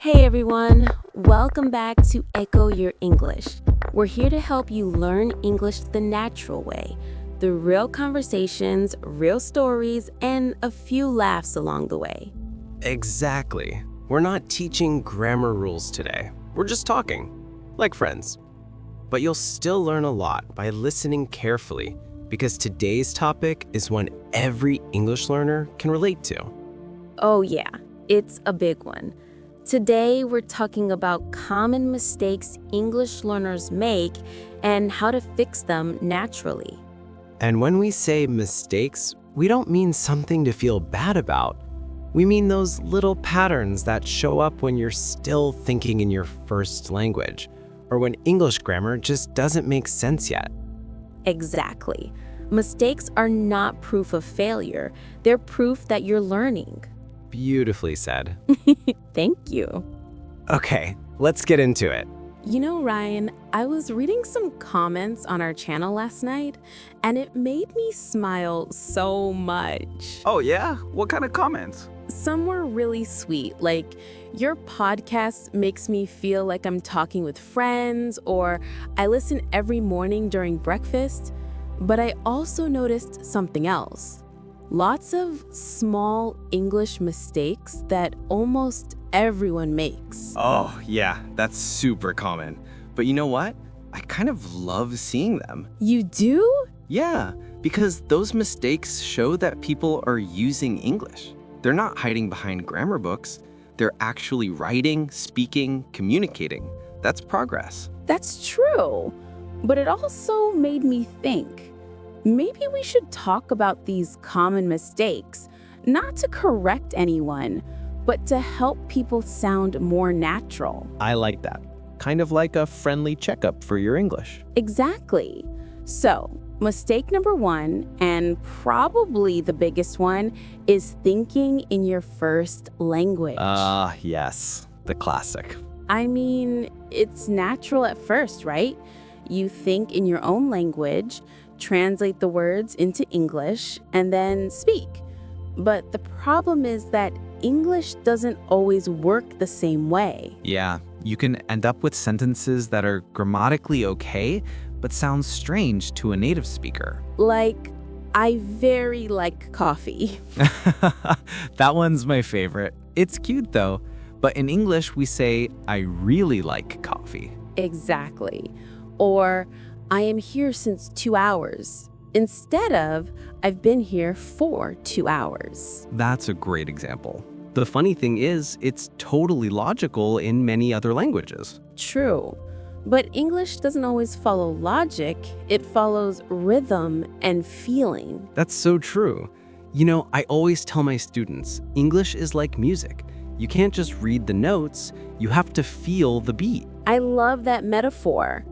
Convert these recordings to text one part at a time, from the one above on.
Hey everyone, welcome back to Echo Your English. We're here to help you learn English the natural way, through real conversations, real stories, and a few laughs along the way. Exactly. We're not teaching grammar rules today. We're just talking, like friends. But you'll still learn a lot by listening carefully, because today's topic is one every English learner can relate to. Oh yeah, it's a big one. Today we're talking about common mistakes English learners make and how to fix them naturally. And when we say mistakes, we don't mean something to feel bad about. We mean those little patterns that show up when you're still thinking in your first language, or when English grammar just doesn't make sense yet. Exactly. Mistakes are not proof of failure. They're proof that you're learning. Beautifully said. Thank you. Okay, let's get into it. You know, Ryan, I was reading some comments on our channel last night, and it made me smile so much. Oh yeah? What kind of comments? Some were really sweet, like, your podcast makes me feel like I'm talking with friends, or I listen every morning during breakfast. But I also noticed something else. Lots of small English mistakes that almost everyone makes. Oh yeah, that's super common. But you know what? I kind of love seeing them. You do? Yeah, because those mistakes show that people are using English. They're not hiding behind grammar books. They're actually writing, speaking, communicating. That's progress. That's true. But it also made me think. Maybe we should talk about these common mistakes, not to correct anyone, but to help people sound more natural. I like that. Kind of like a friendly checkup for your English. Exactly. So, mistake number one, and probably the biggest one, is thinking in your first language. Yes, the classic. I mean, it's natural at first, right? You think in your own language, translate the words into English, and then speak. But the problem is that English doesn't always work the same way. Yeah, you can end up with sentences that are grammatically okay, but sound strange to a native speaker. Like, I very like coffee. That one's my favorite. It's cute though, but in English we say, I really like coffee. Exactly. Or, I am here since 2 hours, instead of, I've been here for 2 hours. That's a great example. The funny thing is, it's totally logical in many other languages. True. But English doesn't always follow logic, it follows rhythm and feeling. That's so true. You know, I always tell my students, English is like music. You can't just read the notes, you have to feel the beat. I love that metaphor.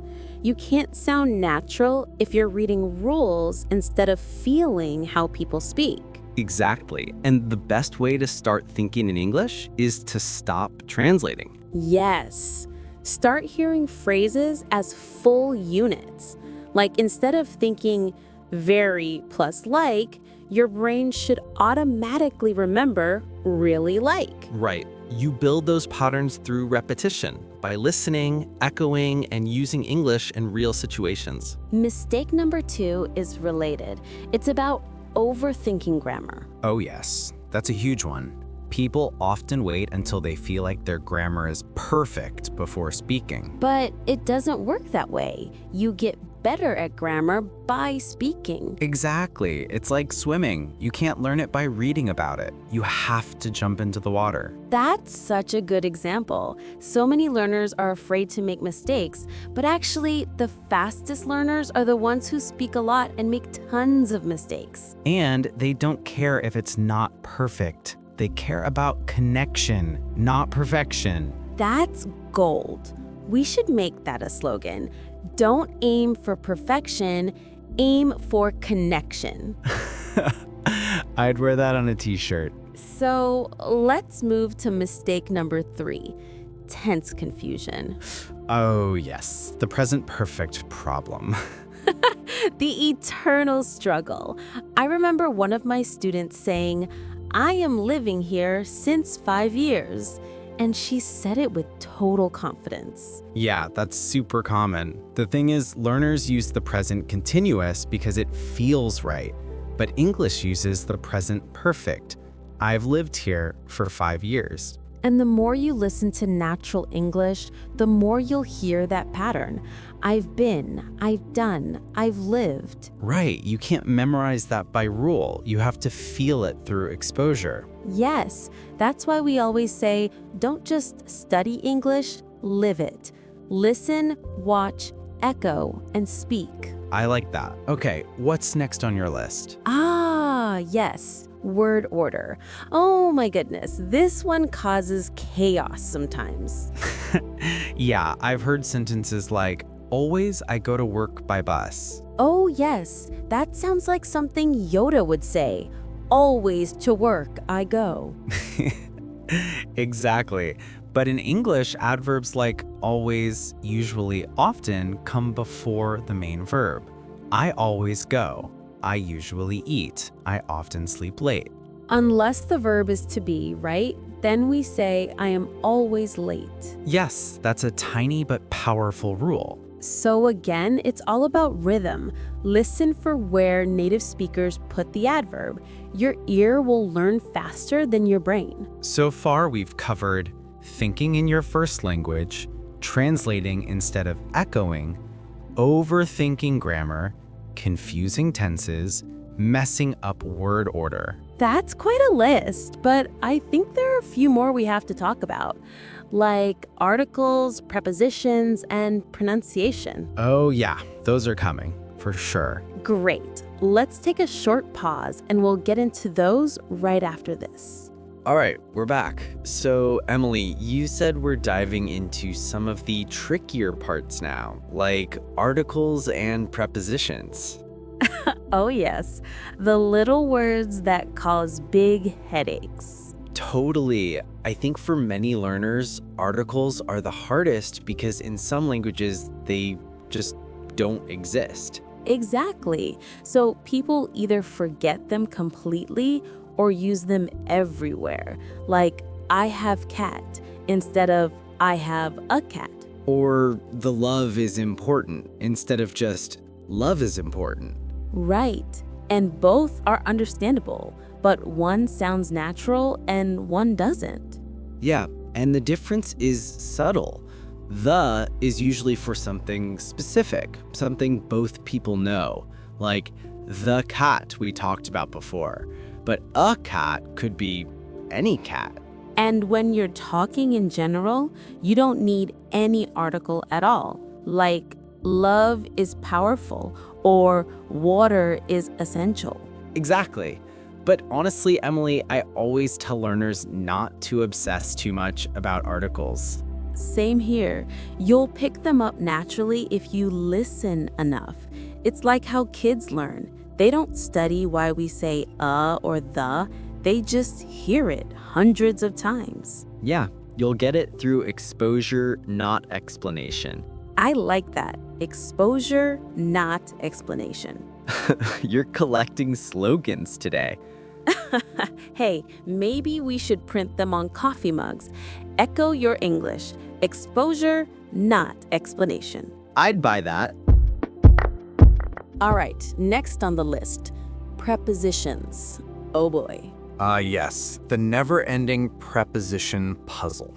You can't sound natural if you're reading rules instead of feeling how people speak. Exactly. And the best way to start thinking in English is to stop translating. Yes. Start hearing phrases as full units. Like, instead of thinking very plus like, your brain should automatically remember really like. Right. You build those patterns through repetition, by listening, echoing, and using English in real situations. Mistake number two is related. It's about overthinking grammar. Oh yes, that's a huge one. People often wait until they feel like their grammar is perfect before speaking. But it doesn't work that way. You get better at grammar by speaking. Exactly. It's like swimming. You can't learn it by reading about it. You have to jump into the water. That's such a good example. So many learners are afraid to make mistakes, but actually, the fastest learners are the ones who speak a lot and make tons of mistakes. And they don't care if it's not perfect. They care about connection, not perfection. That's gold. We should make that a slogan. Don't aim for perfection, aim for connection. I'd wear that on a t-shirt. So let's move to mistake number three, tense confusion. Oh yes, the present perfect problem. The eternal struggle. I remember one of my students saying, I am living here since 5 years. And she said it with total confidence. Yeah, that's super common. The thing is, learners use the present continuous because it feels right, but English uses the present perfect. I've lived here for 5 years. And the more you listen to natural English, the more you'll hear that pattern. I've been, I've done, I've lived. Right, you can't memorize that by rule. You have to feel it through exposure. Yes, that's why we always say, don't just study English, live it. Listen, watch, echo, and speak. I like that. Okay, what's next on your list? Ah, yes, word order. Oh my goodness, this one causes chaos sometimes. Yeah, I've heard sentences like, always I go to work by bus. Oh yes, that sounds like something Yoda would say. Always to work I go. Exactly. But in English, adverbs like always, usually, often come before the main verb. I always go. I usually eat. I often sleep late. Unless the verb is to be, right? Then we say, I am always late. Yes, that's a tiny but powerful rule. So again, it's all about rhythm. Listen for where native speakers put the adverb. Your ear will learn faster than your brain. So far, we've covered thinking in your first language, translating instead of echoing, overthinking grammar, confusing tenses, messing up word order. That's quite a list, but I think there are a few more we have to talk about, like articles, prepositions, and pronunciation. Oh yeah, those are coming, for sure. Great. Let's take a short pause and we'll get into those right after this. All right, we're back. So, Emily, you said we're diving into some of the trickier parts now, like articles and prepositions. Oh yes, the little words that cause big headaches. Totally. I think for many learners, articles are the hardest because in some languages, they just don't exist. Exactly. So people either forget them completely or use them everywhere, like I have cat instead of I have a cat. Or the love is important instead of just love is important. Right. And both are understandable, but one sounds natural and one doesn't. Yeah, and the difference is subtle. The is usually for something specific, something both people know, like the cat we talked about before. But a cat could be any cat. And when you're talking in general, you don't need any article at all, like love is powerful or water is essential. Exactly. But honestly, Emily, I always tell learners not to obsess too much about articles. Same here. You'll pick them up naturally if you listen enough. It's like how kids learn. They don't study why we say or the. They just hear it hundreds of times. Yeah, you'll get it through exposure, not explanation. I like that. Exposure, not explanation. You're collecting slogans today. Hey, maybe we should print them on coffee mugs. Echo your English. Exposure, not explanation. I'd buy that. All right, next on the list, prepositions. Oh boy. Yes, the never-ending preposition puzzle.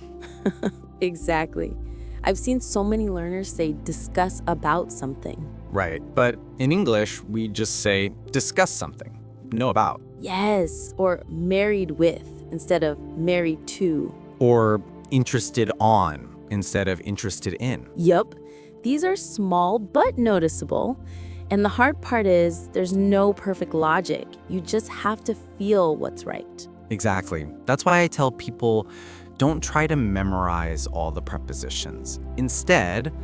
Exactly. I've seen so many learners say discuss about something. Right, but in English, we just say discuss something, no about. Yes, or married with instead of married to. Or interested on instead of interested in. Yup. These are small but noticeable. And the hard part is there's no perfect logic. You just have to feel what's right. Exactly. That's why I tell people don't try to memorize all the prepositions. Instead,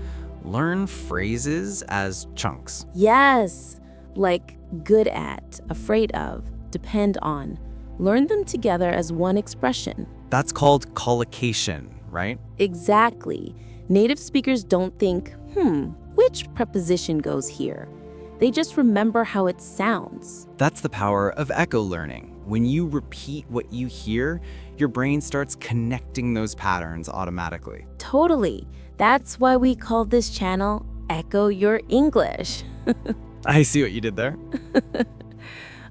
learn phrases as chunks. Yes, like good at, afraid of, depend on. Learn them together as one expression. That's called collocation, right? Exactly. Native speakers don't think, which preposition goes here? They just remember how it sounds. That's the power of echo learning. When you repeat what you hear, your brain starts connecting those patterns automatically. Totally. That's why we call this channel Echo Your English. I see what you did there.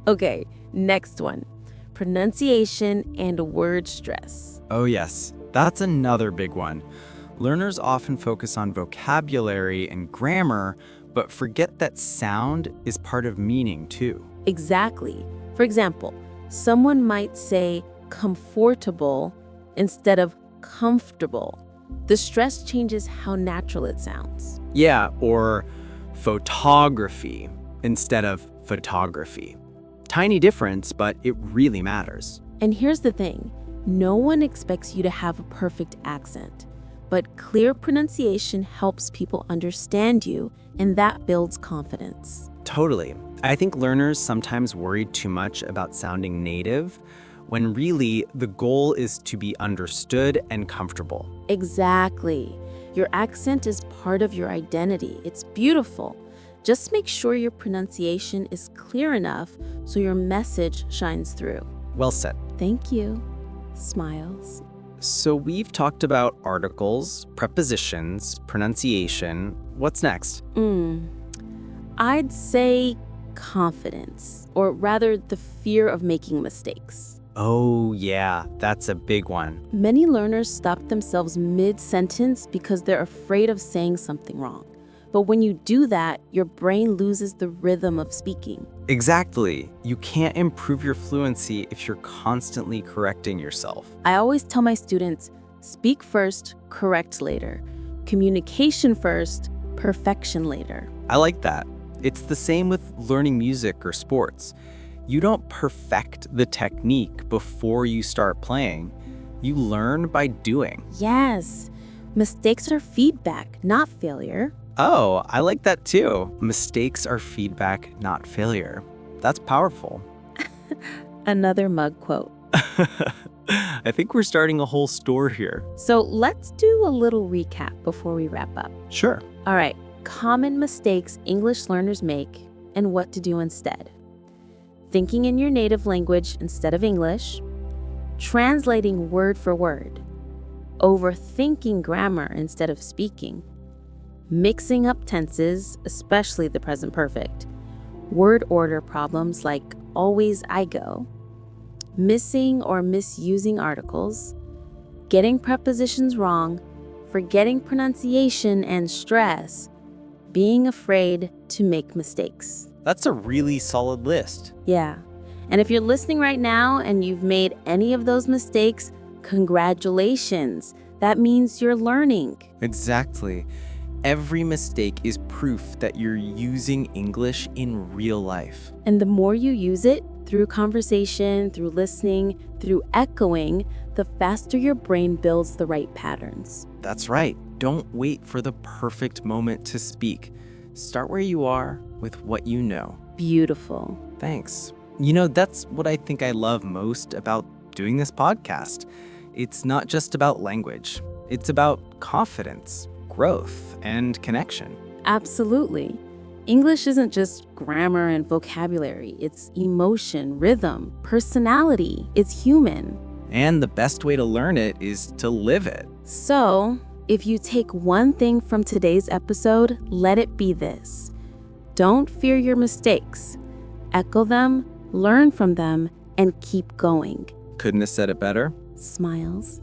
Okay, next one. Pronunciation and word stress. Oh yes, that's another big one. Learners often focus on vocabulary and grammar, but forget that sound is part of meaning too. Exactly. For example, someone might say comfortable instead of comfortable. The stress changes how natural it sounds. Yeah, or photography instead of photography. Tiny difference, but it really matters. And here's the thing, no one expects you to have a perfect accent, but clear pronunciation helps people understand you, and that builds confidence. Totally. I think learners sometimes worry too much about sounding native, when really the goal is to be understood and comfortable. Exactly. Your accent is part of your identity. It's beautiful. Just make sure your pronunciation is clear enough so your message shines through. Well said. Thank you. Smiles. So we've talked about articles, prepositions, pronunciation. What's next? I'd say confidence, or rather the fear of making mistakes. Oh yeah, that's a big one. Many learners stop themselves mid-sentence because they're afraid of saying something wrong. But when you do that, your brain loses the rhythm of speaking. Exactly. You can't improve your fluency if you're constantly correcting yourself. I always tell my students, speak first, correct later. Communication first, perfection later. I like that. It's the same with learning music or sports. You don't perfect the technique before you start playing. You learn by doing. Yes, mistakes are feedback, not failure. Oh, I like that too. Mistakes are feedback, not failure. That's powerful. Another mug quote. I think we're starting a whole store here. So let's do a little recap before we wrap up. Sure. All right, common mistakes English learners make and what to do instead. Thinking in your native language instead of English. Translating word for word. Overthinking grammar instead of speaking. Mixing up tenses, especially the present perfect. Word order problems like always I go. Missing or misusing articles. Getting prepositions wrong. Forgetting pronunciation and stress. Being afraid to make mistakes. That's a really solid list. Yeah. And if you're listening right now and you've made any of those mistakes, congratulations. That means you're learning. Exactly. Every mistake is proof that you're using English in real life. And the more you use it, through conversation, through listening, through echoing, the faster your brain builds the right patterns. That's right. Don't wait for the perfect moment to speak. Start where you are with what you know. Beautiful. Thanks. You know, that's what I think I love most about doing this podcast. It's not just about language. It's about confidence, growth, and connection. Absolutely. English isn't just grammar and vocabulary. It's emotion, rhythm, personality. It's human. And the best way to learn it is to live it. So, if you take one thing from today's episode, let it be this. Don't fear your mistakes. Echo them, learn from them, and keep going. Couldn't have said it better. Smiles.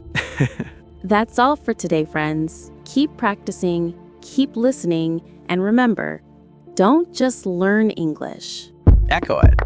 That's all for today, friends. Keep practicing, keep listening, and remember, don't just learn English. Echo it.